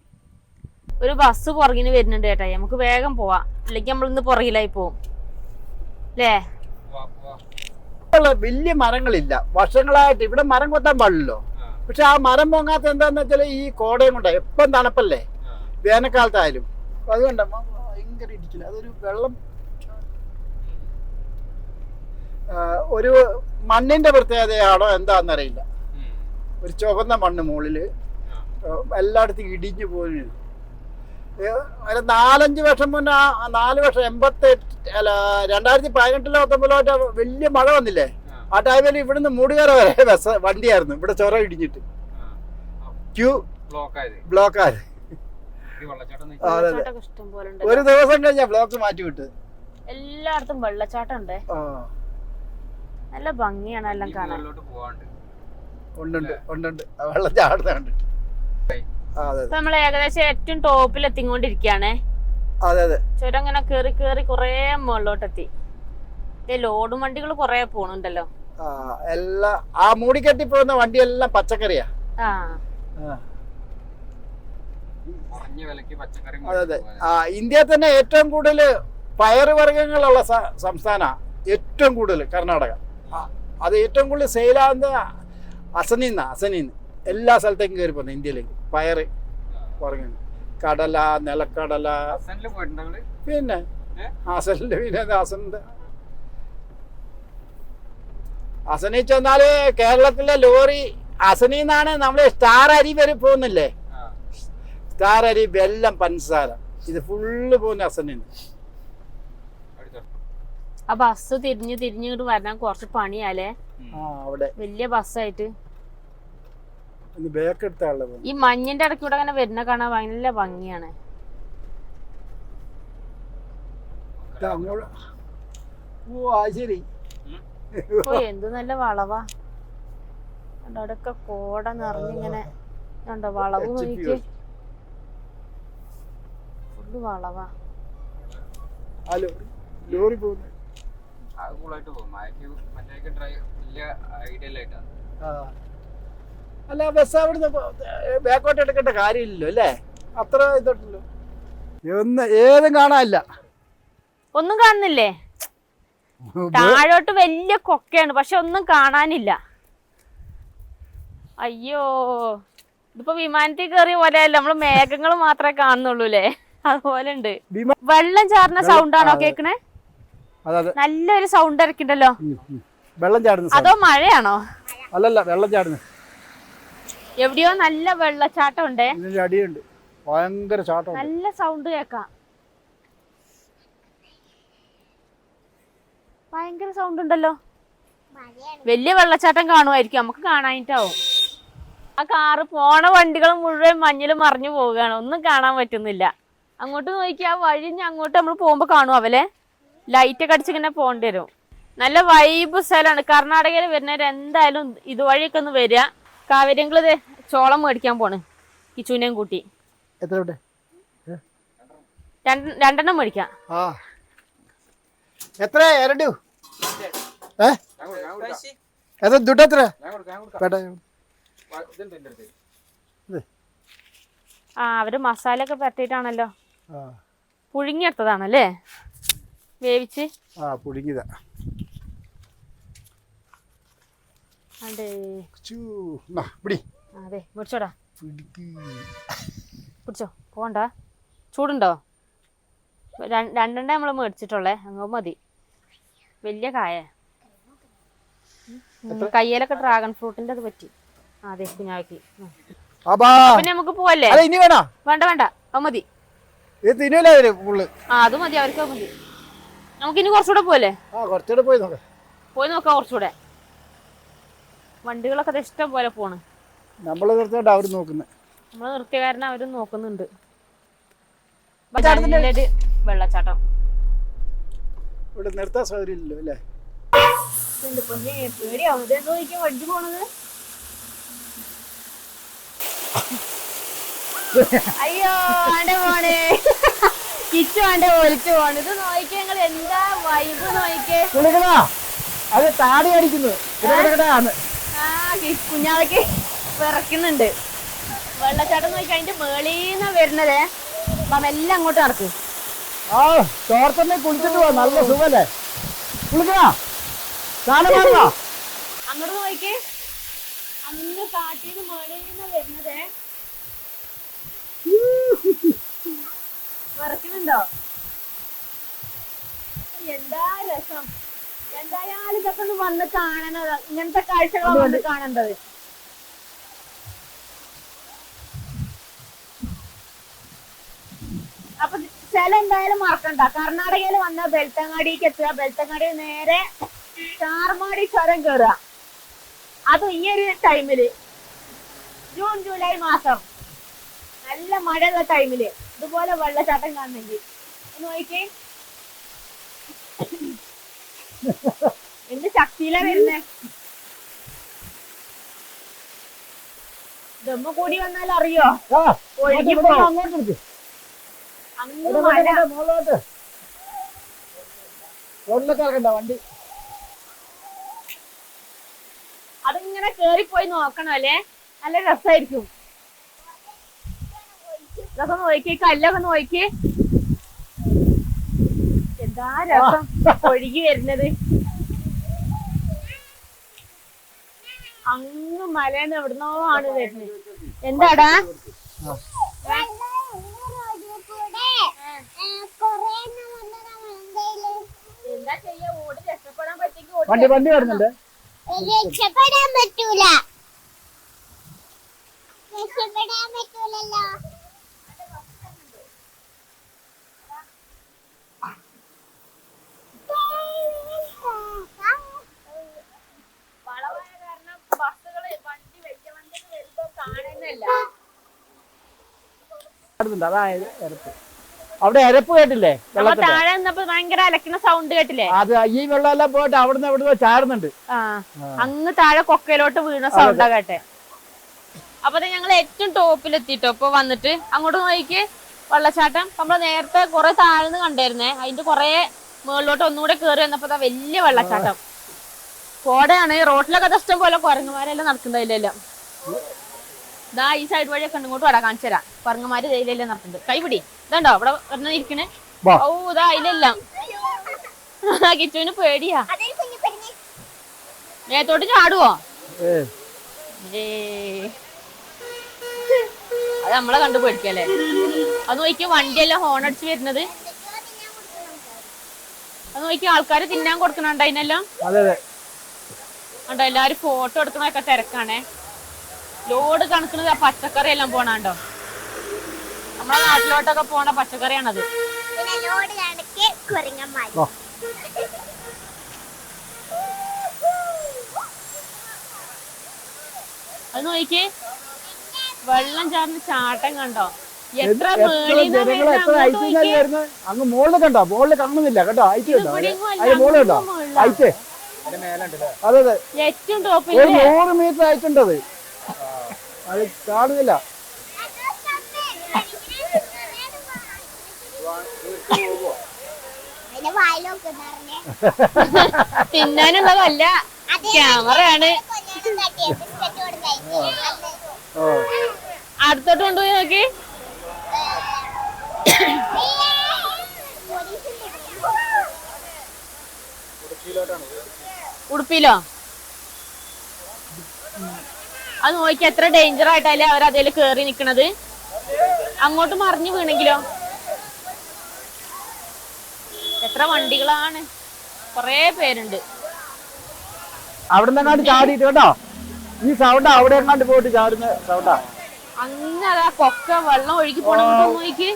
ഒരു ബസ് പുറകിന് വരുന്നുണ്ട് ചേട്ടാ. നമുക്ക് വേഗം പോവാം, അല്ലെങ്കിൽ നമ്മളിന്ന് പുറകിലായി പോവും അല്ലേ? വലിയ മരങ്ങളില്ല വർഷങ്ങളായിട്ട്. ഇവിടെ മരം കൊത്താൻ പാടില്ലല്ലോ. പക്ഷെ ആ മരം പൊങ്ങാത്ത എന്താന്ന് വെച്ചാല് ഈ കോടയും കൊണ്ടാ. എപ്പം തണുപ്പല്ലേ, വേനൽക്കാലത്തായാലും. അതുകൊണ്ട ഭയങ്കര ഇടിക്കില്ല. അതൊരു വെള്ളം, ഒരു മണ്ണിന്റെ പ്രത്യേകതയാണോ എന്താന്നറിയില്ല. ഒരു ചുവന്ന മണ്ണ് മുകളില് എല്ലായിടത്തും ഇടിഞ്ഞു പോയി. 4-5 വർഷം മുന്നേ, 4 വർഷം 2018-19 വലിയ മഴ വന്നില്ലേ? ആ ടൈമിൽ ഇവിടുന്ന് മൂടുകര വരെ വണ്ടിയായിരുന്നു. ഇവിടെ ചൊര ഇടിഞ്ഞിട്ട് ബ്ലോക്ക് ആയത്. ഒരു ദിവസം കഴിഞ്ഞാ ബ്ലോക്ക് മാറ്റി വിട്ട്. എല്ലായിടത്തും വെള്ളച്ചാട്ടം ഉണ്ട്. നല്ല ഭംഗിയാണ് എല്ലാം കാണാൻ. ഉണ്ട് വെള്ളം ചാടുന്നുണ്ട്. അതെ ഇപ്പൊ നമ്മൾ ഏകദേശം ഏറ്റവും ടോപ്പിൽ എത്തിക്കൊണ്ടിരിക്കുകയാണേ. അതെ ചുരം ഇങ്ങനെ കേറി കേറി കൊറേ മുകളിലോട്ടെത്തി. ലോഡും വണ്ടികൾ കൊറേ പോണുണ്ടല്ലോ. എല്ലാ ആ മൂടിക്കെട്ടി പോകുന്ന വണ്ടിയെല്ലാം പച്ചക്കറിയാ. അതെ ഇന്ത്യയിൽ തന്നെ ഏറ്റവും കൂടുതൽ പയറ് വർഗ്ഗങ്ങളുള്ള സംസ്ഥാന, ഏറ്റവും കൂടുതൽ കർണാടക. അത് ഏറ്റവും കൂടുതൽ സെയിലാകുന്ന അസനീന്ന് എല്ലാ സ്ഥലത്തേക്കും കയറി പോകുന്നത് ഇന്ത്യയിലേക്ക്. പയറ് വർഗ്ഗങ്ങൾ, കടല, നിലക്കടല. പിന്നെ അസനില് പിന്നെ അസനിൽ ചെന്നാല് കേരളത്തിലെ ലോറി അസനിന്നാണ് നമ്മള് സ്റ്റാർ അരി വരെ പോകുന്നില്ലേ. സ്റ്റാർ അരി, വെല്ലം, പഞ്ചസാര, ഇത് ഫുള്ള് പോകുന്ന അസനിന്ന്. ആ ബസ് തിരിഞ്ഞ് ഇങ്ങോട്ട് വരാൻ കുറച്ച് പണിയാലേ. അവിടെ വലിയ ബസ്സായിട്ട് ബാക്ക് എടുത്താളെ ഈ മഞ്ഞിന്റെ ഇടയ്ക്കൂടെ അങ്ങനെ വരുന്ന കാണാൻ നല്ല ഭംഗിയാണ്. ശരി. എന്ത് നല്ല വളവാ. അവിടെയൊക്കെ കോട നിറഞ്ഞിങ്ങനെ കണ്ടോ, വളവ് നോക്കി ഫുള്ള് വളവാ. ലോറി പോകുന്നു. അല്ല ബസ് അവിടുന്ന് ബാക്കോട്ട് എടുക്കേണ്ട കാര്യമില്ലല്ലോ അല്ലേ? അത്ര ഇതല്ലോ, ഏതും കാണാനില്ല. ഒന്നും കാണുന്നില്ലേ? താഴോട്ട് വലിയ കൊക്കയാണ്, പക്ഷെ ഒന്നും കാണാനില്ല. അയ്യോ, ഇതിപ്പോ വിമാനത്തിൽ കയറിയ പോലെയല്ല, നമ്മള് മേഘങ്ങൾ മാത്രമേ കാണുന്നുള്ളൂ അല്ലേ? അതുപോലെ ഉണ്ട്. വെള്ളം ചാടുന്ന സൗണ്ട് ആണോ കേക്കണേ? നല്ലൊരു സൗണ്ട് ഇറക്കിണ്ടല്ലോ. വെള്ളം ചാടുന്ന അതോ മഴയാണോ? അല്ലല്ല, വെള്ളം ചാടുന്നു. എവിടെയോ നല്ല വെള്ളച്ചാട്ടം ഉണ്ടേ. അടിയുണ്ട്, ഭയങ്കര ചാട്ടം, നല്ല സൗണ്ട് കേക്കാം. ഭയങ്കര സൗണ്ട് ഉണ്ടല്ലോ. വലിയ വെള്ളച്ചാട്ടം കാണുമായിരിക്കും, നമുക്ക് കാണാനിട്ടാവും. ആ കാറ് പോണ വണ്ടികൾ മുഴുവൻ മഞ്ഞിൽ മറിഞ്ഞു പോവുകയാണ്, ഒന്നും കാണാൻ പറ്റുന്നില്ല. അങ്ങോട്ട് നോക്കി ആ വഴി അങ്ങോട്ട് നമ്മൾ പോകുമ്പോ കാണും അവലെ ലൈറ്റൊക്കെ അടിച്ചിങ്ങനെ പോകേണ്ടി വരും. നല്ല വൈബ് സ്ഥലമാണ്. കർണാടകയിൽ വരുന്നവർ എന്തായാലും ഇതുവഴിയൊക്കെ ഒന്ന് വരിക. കാവേരിയങ്കള് ചോളം മേടിക്കാൻ പോണ് കിച്ചുവിനെയും കൂട്ടി. രണ്ടെണ്ണം മേടിക്കാം. എത്ര ದುಡ್ಡು അവര് മസാല ഒക്കെ പരത്തിയിട്ടാണല്ലോ പുഴുങ്ങിയെടുത്തതാണല്ലേ, വേവിച്ച്. പുഴുങ്ങിയതാ. അതെ പിടിച്ചോടാ, പിടിച്ചോ, പോണ്ട. ചൂടുണ്ടോ? രണ്ടെണ്ണേ നമ്മള് മേടിച്ചിട്ടുള്ളേ, അങ്ങ് മതി. വലിയ കായ, കയ്യിലൊക്കെ ഡ്രാഗൺ ഫ്രൂട്ടിന്റെ അത് പറ്റി. അതെ കുഞ്ഞാക്കി. പിന്നെ നമുക്ക് പോവല്ലേ? വേണ്ട അത് മതി. അത് മതി, അവർക്ക് മതി. നമുക്ക് ഇനി കുറച്ചുകൂടെ പോവല്ലേ? പോയി നോക്കാം കുറച്ചുകൂടെ. വണ്ടികളൊക്കെ ഇഷ്ടം പോലെ പോണ്. നമ്മള് നിർത്തിയ കാരണം അവരും നോക്കുന്നുണ്ട്. നല്ലൊരു വെള്ളച്ചാട്ടം. ഇവിടെ നിർത്താൻ സൗകര്യമില്ലല്ലോ അല്ലേ? വണ്ടി പോണത്. അയ്യോ ആണ്ടെ പോണേ, കിച്ചു ആണ്ടെ ഒലിച്ചു പോണ്. ഇത് നോക്കിക്കേ നിങ്ങൾ, എന്താ വൈബ് നോക്കിക്കേ. അത് താടി അടിക്കുന്നു. കുഞ്ഞാവയ്ക്ക് വിറക്കുന്നുണ്ട്. വെള്ളച്ചാട്ടം നോക്കി അതിന്റെ മേളീന്നാ വരുന്നതേ. അപ്പം എല്ലാം അങ്ങോട്ട് നടക്കും. തോർത്തന്നെ കുളിച്ചിട്ട് പോവാ, നല്ല സുഖല്ലേ? അങ്ങോട്ട് നോക്കിക്കേ, അങ്ങ് കാട്ടിന്ന് മേളീന്ന് വരുന്നതേ. വിറക്കുന്നുണ്ടോ? എന്താ രസം. എന്തായാലും ഇതൊക്കെ ഒന്ന് വന്ന് കാണണത്, ഇങ്ങനത്തെ കാഴ്ചകളാണ് വന്ന് കാണേണ്ടത്. അപ്പൊ സ്ഥലം എന്തായാലും മറക്കണ്ട. കർണാടകയിൽ വന്ന ബെൽത്തങ്ങാടിക്ക് എത്തുക, ബെൽത്തങ്ങാടി നേരെ ചാർമാടി ചുരം കയറുക. അത് ഈ ഒരു ടൈമില്, ജൂൺ ജൂലൈ മാസം, നല്ല മഴയുള്ള ടൈമില് ഇതുപോലെ വെള്ളച്ചാട്ടം കാണുന്നെങ്കിൽ നോക്കിക്കേ എന്ത് ശക്തിയിലാ വരുന്നേ. ദമ്മ കൂടി വന്നാൽ അറിയോ ആ അങ്ങോട്ട് എടുക്ക്. അങ്ങ് മഴ മുകളിലോട്ട് റോഡിലൊക്കെ ഇറക്കണ്ട വണ്ടി. അതിങ്ങനെ കേറിപ്പോയി നോക്കണം അല്ലേ, നല്ല രസമായിരിക്കും. ഇതൊക്കെ നോക്കി, കല്ലൊക്കെ നോക്കി, എന്താ രസം ഒഴുകി വരുന്നത്. അങ്ങ് മലന്ന് എവിടുന്നോ ആണ് വരുന്നത്. എന്താടാ എന്താ ചെയ്യാ, ഓടി രക്ഷപ്പെടാൻ പറ്റിയെങ്കിൽ വണ്ടി വണ്ടി വരുന്നുണ്ട്. രക്ഷപ്പെടാൻ പറ്റൂല, രക്ഷപ്പെടാൻ പറ്റൂലല്ലോ. വളവായ കാരണം ബസ്സുകള് വണ്ടി വലിയ വണ്ടി വരുമ്പോ കാണുന്നില്ല. അതായത് എരപ്പ്, അവിടെ എരപ്പ് കേട്ടില്ലേ നമ്മ താഴെ നിന്നപ്പോ ഭയങ്കര അലക്കുന്ന സൗണ്ട് കേട്ടില്ലേ? അത് ഈ വെള്ളമെല്ലാം പോയിട്ട് അവിടുന്ന് എവിടുന്ന് ചാടുന്നുണ്ട്. ആ അങ്ങ് താഴെ കൊക്കയിലോട്ട് വീണ സൗണ്ടാ കേട്ടെ. അപ്പൊ ഞങ്ങൾ ഏറ്റവും ടോപ്പിലെത്തിട്ടോ. ഇപ്പൊ വന്നിട്ട് അങ്ങോട്ട് നോക്കി വെള്ളച്ചാട്ടം നമ്മള് നേരത്തെ കുറെ താഴ്ന്ന് കണ്ടായിരുന്നേ, അതിന്റെ കുറെ മുകളിലോട്ട് ഒന്നുകൂടെ കേറി വന്നപ്പോ വലിയ വെള്ളച്ചാട്ടം. കോടയാണ്, റോഡിലൊക്കെ ഇഷ്ടം പോലെ കുരങ്ങന്മാരെല്ലാം നടക്കുന്നതിലെല്ലാം. ഇതാ ഈ സൈഡ് വഴിയൊക്കെ ഇങ്ങോട്ട് വരാ, കാണിച്ചു തരാം. കുരങ്ങന്മാര് ഇതിലെല്ലാം നടക്കുന്നുണ്ട്. കൈപിടി, ഇതുണ്ടോ ഇവിടെ ഇരിക്കണേ. ഓ ഇതാ അതിലെല്ലാം. കിച്ചുവിന് പേടിയാ, മേത്തോട്ട് ചാടുവോ? അത് നമ്മളെ കണ്ടു പേടിക്കല്ലേ. അത് നോക്കി വണ്ടിയെല്ലാം ഹോൺ അടിച്ച് വരുന്നത്. അത് നോക്കി ആൾക്കാര് തിന്നാൻ കൊടുക്കണുണ്ട് അതിനെല്ലാം. കണ്ടോ എല്ലാരും ഫോട്ടോ എടുക്കണൊക്കെ തിരക്കാണേ. ലോഡ് കണക്കുന്നത് ആ പച്ചക്കറി എല്ലാം പോണാണ്ടോ. നമ്മളെ നാട്ടിലോട്ടൊക്കെ പോണ പച്ചക്കറിയാണത്. അത് നോക്കി വെള്ളം ചാർന്ന് ചാട്ടം കണ്ടോ, എത്ര അങ്ങ് മുകളിൽ കണ്ടോ, മുകളിൽ കാണുന്നില്ല കേട്ടോ. ഐറ്റ് കണ്ടോ, അതിന് മുകളിൽ കണ്ടോ ഐറ്റ്. അതെ അതെ, ഏറ്റവും ടോപ്പിൽ 100 മീറ്റർ ആയിട്ടുണ്ടത്, അത് കാണുന്നില്ല. തിന്നാനുള്ളതല്ല, ക്യാമറയാണ്. അടുത്തോട്ട് കൊണ്ടുപോയി നോക്കി. ഉടുപ്പിലോ? അത് നോക്കി എത്ര ഡേഞ്ചർ ആയിട്ടല്ലേ അവർ അതിൽ കേറി നിക്കണത്. അങ്ങോട്ട് മറിഞ്ഞു വീണെങ്കിലോ? എത്ര വണ്ടികളാണ്, കൊറേ പേരുണ്ട്. അവിടെ നിന്നെങ്ങാണ്ട് ചാടിയിട്ട് കേട്ടോ, ഈ സൗണ്ടാ അവിടെ എങ്ങാണ്ട് പോയിട്ട് ചാടുന്ന സൗണ്ടാ. അങ്ങനെ അതാ കൊക്ക വെള്ളം ഒഴുകി പോണ നോക്കി.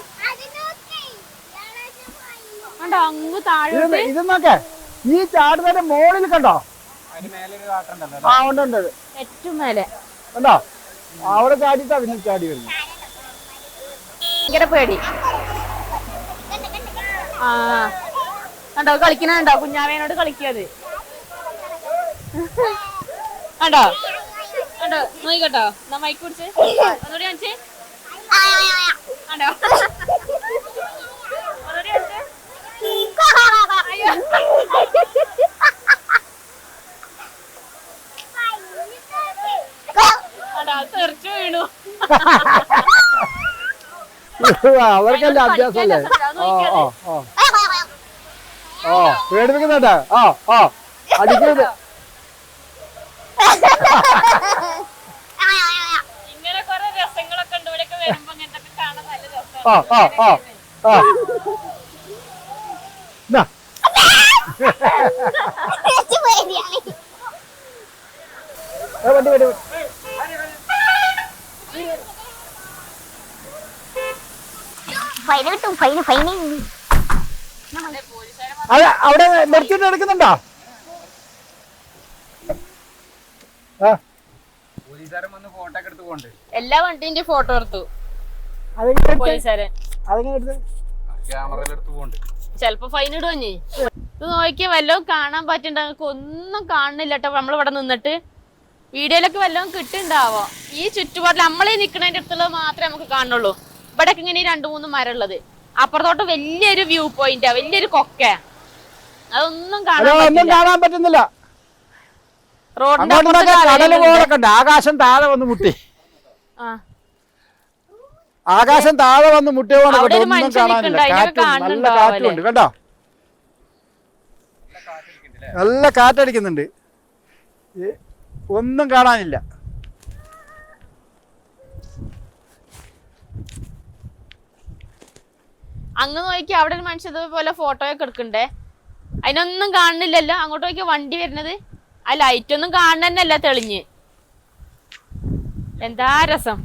കണ്ടോ അങ്ങ് താഴെ. ഇത് നോക്കേ, ഈ ചാടുന്നതിന്റെ മുകളിൽ കണ്ടോ? ആ ഉണ്ട് ഉണ്ട്, ഏറ്റവും മേലെ കണ്ടോ? അവിടെ ചാടിയിട്ടാ പിന്നെ ചാടി വരുന്നു. ഭയങ്കര പേടി. ആ കണ്ടോ കളിക്കണുണ്ടോ, കുഞ്ഞാവേനോട് കളിക്കത് കണ്ടോ? കണ്ടോ നോക്കിക്കട്ടോ, എന്നാ മൈക്ക് പിടിച്ച് ഒന്നുകൂടി കാണിച്ചേ. കണ്ടോ ഒന്നുകൂടി കാണിച്ചേ. അയ്യോ കണ്ടോ തെറിച്ചു വീണു. അവർക്കല്ല അഭ്യാസല്ലേ. പേടിപ്പിക്കുന്നുണ്ട്. അടിക്കരുത്. ഇങ്ങനെ കുറെ രസങ്ങളൊക്കെ ഉണ്ട് ഇവിടെയൊക്കെ വരുമ്പോ. ഇങ്ങനത്തെ കാണാൻ നല്ല രസമാണ്. വണ്ടി വണ്ടി അവിടെ നിർത്തിയിട്ട് എടുക്കുന്നുണ്ടോ? എല്ലാ വണ്ടിന്റെ ഫോട്ടോ എടുത്തു പോലീസുകാരൻ. ചെലപ്പോ ഫൈൻ ഇടുവഞ്ഞേ. ഇത് നോക്കിയാ വല്ലതും കാണാൻ പറ്റണ്ട, ഒന്നും കാണുന്നില്ല കേട്ടോ നമ്മളിവിടെ നിന്നിട്ട്. വീഡിയോയിലൊക്കെ വല്ലതും കിട്ടുന്നുണ്ടാവോ? ഈ ചുറ്റുപാടിൽ നമ്മളീ നിൽക്കുന്നതിന്റെ അടുത്തുള്ളത് മാത്രമേ നമുക്ക് കാണുള്ളൂ. ഇവിടെയൊക്കെ ഇങ്ങനെ 2-3 മരം ഉള്ളത്. അപ്പുറത്തോട്ട് വലിയൊരു വ്യൂ പോയിന്റാ, വലിയൊരു കൊക്ക. അതൊന്നും കാണാൻ പറ്റുന്നില്ല. കടല് പോലൊക്കെ ഉണ്ട്. ആകാശം താഴെ വന്ന് മുട്ടി. ആകാശം താഴെ വന്ന് മുട്ടിയ പോലെ ഒന്നും കാണാനില്ല. നല്ല കാറ്റുണ്ട് കേട്ടോ. നല്ല കാറ്റടിക്കുന്നുണ്ട്. ഒന്നും കാണാനില്ല. അങ്ങ് നോക്കി അവിടെ ഒരു മനുഷ്യ ഇതുപോലെ ഫോട്ടോയൊക്കെ എടുക്കണ്ടേ, അതിനൊന്നും കാണുന്നില്ലല്ലോ. അങ്ങോട്ട് നോക്കിയ വണ്ടി വരുന്നത്, ആ ലൈറ്റ് ഒന്നും കാണുന്നല്ല തെളിഞ്ഞ്. എന്താ രസം.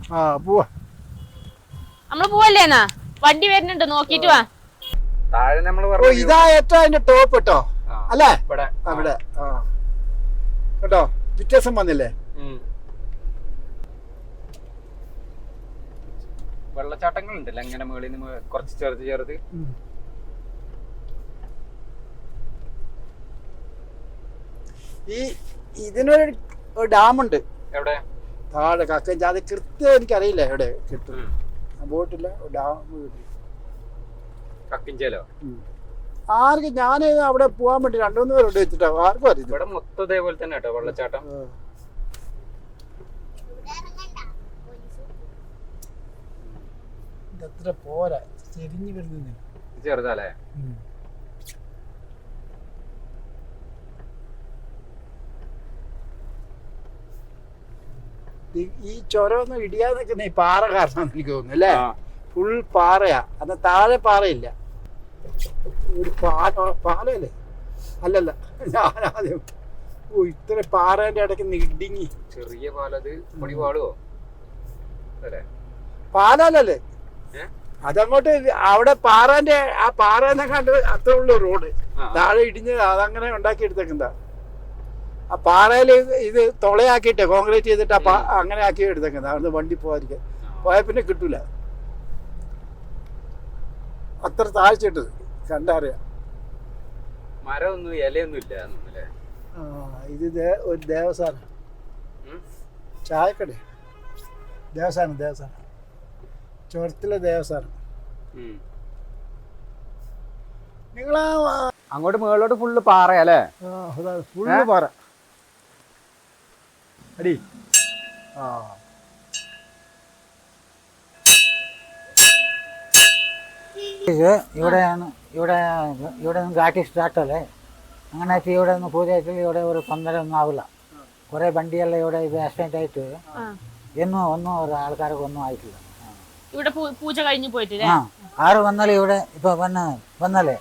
നമ്മള് പോവല്ലേന്നാ? വണ്ടി വരുന്നുണ്ട്, നോക്കിട്ട് വാ. ഇതാ ഏറ്റവും അതിന്റെ ടോപ്പ് കേട്ടോ അല്ലേ? അവിടെ കേട്ടോ വ്യത്യാസം വന്നില്ലേ? വെള്ളച്ചാട്ടങ്ങൾ ഉണ്ടല്ലോ അങ്ങനെ മുകളിൽ നിന്ന് കുറച്ച് ചെറുത്. ഇതിനൊരു ഡാമുണ്ട് എവിടെ? താഴെ കക്കഞ്ച. അത് കൃത്യം എനിക്കറിയില്ല എവിടെ കിട്ടും. ബോട്ടില്ല ഡാം കക്കിഞ്ചേലോ? ആർക്കും ഞാൻ അവിടെ പോകാൻ വേണ്ടി 2-3 പേരോട് വെച്ചിട്ടോ ആർക്കും അറിയില്ല. ഇവിടെ മൊത്തം ഇതേപോലെ തന്നെ കേട്ടോ വെള്ളച്ചാട്ടം. ഇതത്ര പോരാ, ചെരിഞ്ഞു വരുന്ന ചെറുതല്ലേ? ഈ ചുരമൊന്നും ഇടിയാതെ നിൽക്കുന്ന ഈ പാറ കാരണം എനിക്ക് തോന്നുന്നു അല്ലേ? ഫുൾ പാറയാ. അത് താഴെ പാറയില്ല. ഒരു പാലല്ലേ? അല്ലല്ല, ഞാനാദ്യം ഇത്ര പാറേന്റെ ഇടയ്ക്ക് ഇടിങ്ങി. ചെറിയ പാലത് പൊടി പാടുവോ? പാലല്ലേ അതങ്ങോട്ട്? അവിടെ പാറേന്റെ ആ പാറേനെ കണ്ട് അത്ര ഉള്ളു റോഡ്. താഴെ ഇടിഞ്ഞ് അതങ്ങനെ ഉണ്ടാക്കി എടുത്തേക്കുന്നതാ. ആ പാറയില് ഇത് തുളയാക്കിയിട്ട് കോൺക്രീറ്റ് ചെയ്തിട്ട് അങ്ങനെ ആക്കി എടുത്തേക്കുന്നത്. അവിടുന്ന് വണ്ടി പോകാതിരിക്കാൻ. പോയാൽ പിന്നെ കിട്ടൂല. അത്ര താഴ്ചയിട്ടത് കണ്ടറിയാം. മരമൊന്നും ഇലയൊന്നും ഇല്ല. ഇത് ഒരു ദേവസ്ഥാനം, ചായക്കട ദേവസ്ഥാനം. ചുരത്തിലെ ദേവസ്ഥാനം. നിങ്ങളാ അങ്ങോട്ട് മുകളിലോട്ട് ഫുള്ള് പാറയല്ലേ? ഫുള്ള് പാറ അടി. ഇവിടെ ಘಾಟಿ ಸ್ಟಾರ್ಟ್ ಅಲ್ಲೇ അങ്ങനെ ഇവിടെ ഒന്ന് പൂജ ആയിട്ട് ഇവിടെ ഒരു 12 ഒന്നും ആവില്ല. കുറെ വണ്ടിയെല്ലാം ഇവിടെ ഇത് ആക്സിഡന്റ് ആയിട്ട് ഒന്നും ഒരു ആൾക്കാർക്ക് ഒന്നും ആയിട്ടില്ല. ഇവിടെ പൂജ കഴിഞ്ഞു പോയിട്ടില്ലേ? ആറ് വന്നാലും ഇവിടെ ഇപ്പൊ വന്നാലേ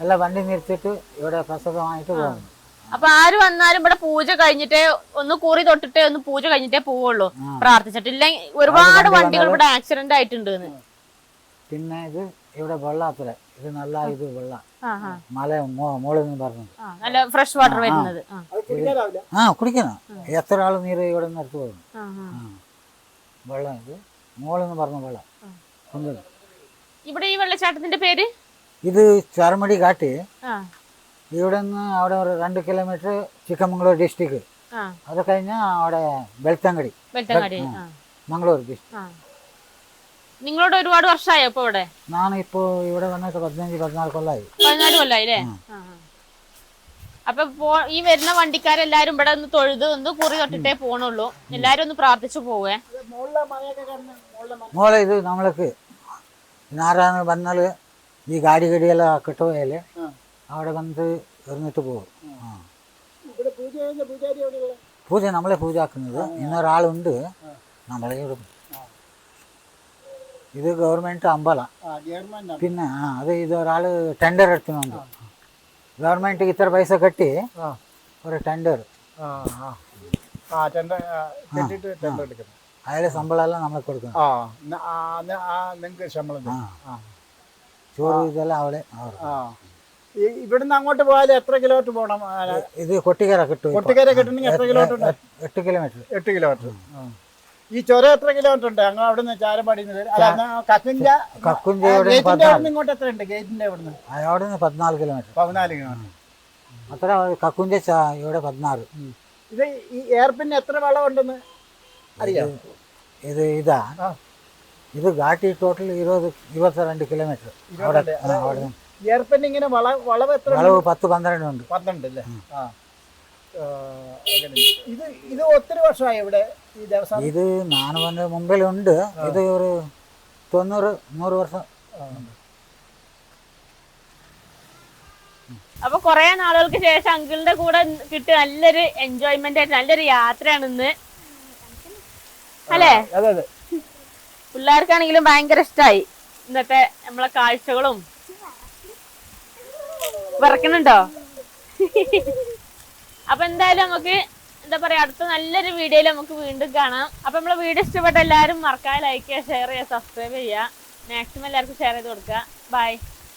എല്ലാം വണ്ടി നിർത്തിയിട്ട് ഇവിടെ പ്രസാദമായിട്ട് പോകുന്നു. അപ്പൊ ആര് വന്നാലും ഇവിടെ പൂജ കഴിഞ്ഞിട്ടേ ഒന്ന് കൂറി തൊട്ടിട്ടേ ഒന്ന് പൂജ കഴിഞ്ഞിട്ടേ പോവുള്ളൂ പ്രാർത്ഥിച്ചിട്ടില്ല. ഒരുപാട് വണ്ടികൾ ഇവിടെ ആക്സിഡന്റ് ആയിട്ടുണ്ട്. പിന്നെ ഇത് ഇവിടെ വെള്ളം അത്ര ഇത് നല്ല ഇത് വെള്ളം മല മോളിൽ നിന്ന് പറഞ്ഞത് നല്ല ഫ്രഷ് വാട്ടർ വരുന്നത്. കുടിക്കണം. എത്ര ആള് നീര് ഇവിടെ നിന്ന് എടുത്തു പോകുന്നു. വെള്ളം ഇത് മോളിൽ നിന്ന് പറഞ്ഞ വെള്ളം. ഇവിടെ ഈ വെള്ളച്ചാട്ടത്തിന്റെ പേര് ഇത് ചർമടി ഘാട്ടി. ഇവിടെ നിന്ന് അവിടെ ഒരു 2 കിലോമീറ്റർ ചിക്കമംഗളൂർ ഡിസ്ട്രിക്ട്. അത് കഴിഞ്ഞാൽ അവിടെ ബെൽത്തങ്കടി മംഗളൂർ ഡിസ്ട്രിക്ട്. നിങ്ങളോട് ഒരുപാട് വർഷമായോ ഇപ്പൊ ഇവിടെ? ഞാനിപ്പോ ഇവിടെ വന്നിട്ട് 15-14 കൊല്ലായി. 14 കൊല്ലായി അല്ലേ? അപ്പൊ ഈ വരുന്ന വണ്ടിക്കാരെല്ലാരും ഇവിടെ ഒന്ന് തൊഴുത് ഒന്ന് കുറി തൊട്ടിട്ടേ പോണുള്ളൂ. എല്ലാരും ഒന്ന് പ്രാർത്ഥിച്ചു പോവേ. മോളെ ഇത് നമ്മൾക്ക് ഞാറാണ് വന്നാല് ഈ ഗാടിയെല്ലാം കിട്ടുകയല്ലേ അവിടെ വന്ന് എറിഞ്ഞിട്ട് പോകും. പൂജ നമ്മളെ പൂജ ആക്കുന്നത്. ഇന്നൊരാളുണ്ട് നമ്മളെ ഇവിടെ. ഇത് ഗവൺമെന്റ് അമ്പല. പിന്നെ അത് ഇതൊരാള് ടെൻഡർ എടുക്കുന്നുണ്ട്. ഗവൺമെന്റ് ഇത്ര പൈസ കെട്ടി ഒരു ടെൻഡർ അതിലെ ശമ്പളം എല്ലാം നമ്മൾ കൊടുക്കണം. ചോറ് ഇതെല്ലാം അവിടെ. ഇവിടുന്ന് അങ്ങോട്ട് പോയാൽ എത്ര കിലോമീറ്റർ പോകണം? ഇത് കൊട്ടിക്കര കിട്ടും. കൊട്ടിക്കര കിട്ടണമെങ്കിൽ എത്ര കിലോമീറ്റർ? 8 കിലോമീറ്റർ. 8 കിലോമീറ്റർ. ഈ ചുരം എത്ര കിലോമീറ്റർ ഉണ്ട്? അങ്ങ് അവിടുന്ന് ചാരപ്പാടി ഇങ്ങോട്ട് എത്ര ഉണ്ട്? ഗേറ്റിന്റെ അവിടുന്ന് 14 കിലോമീറ്റർ. 14 കിലോമീറ്റർ. അത്ര കക്കുഞ്ച ഇവിടെ 16. ഇത് ഈ എയർപിൻ എത്ര വളവുണ്ടെന്ന് അറിയാം? ഇതാ ആ. ഇത് ഘാട്ടി ടോട്ടൽ 22 കിലോമീറ്റർ. അവിടെ എയർപിൻ ഇങ്ങനെ വളവ് എത്ര ഉണ്ട്? വളവ് 10-12 ഉണ്ട്. 12 അല്ലേ? ആ അങ്ങനെ. ഇത് ഒത്തിരി വർഷമായി ഇവിടെ ഈ ദേവസ്ഥാനം? ഇത് ഞാൻ വന്ന മുമ്പിലുണ്ട്. ഇത് ഒരു 90-100 വർഷം. അപ്പൊ കൊറേ നാളുകൾക്ക് ശേഷം അങ്കിളിന്റെ കൂടെ കിട്ടിയ നല്ലൊരു എൻജോയ്മെന്റ് ആയിട്ട് നല്ലൊരു യാത്രയാണ് ഇന്ന് അല്ലേ? അതെ അതെ. പിള്ളേർക്കാണെങ്കിലും ഭയങ്കര ഇഷ്ടമായി ഇന്നത്തെ നമ്മളെ കാഴ്ചകളും. വിറക്കണുണ്ടോ? അപ്പൊ എന്തായാലും നമുക്ക് എന്താ പറയാ അടുത്ത നല്ലൊരു വീഡിയോയിൽ നമുക്ക് വീണ്ടും കാണാം. അപ്പൊ നമ്മളെ വീഡിയോ ഇഷ്ടപ്പെട്ട എല്ലാവരും മറക്കാതെ ലൈക്ക് ചെയ്യുക, ഷെയർ ചെയ്യുക, സബ്സ്ക്രൈബ് ചെയ്യുക. മാക്സിമം എല്ലാവർക്കും ഷെയർ ചെയ്ത് കൊടുക്കുക. ബൈ.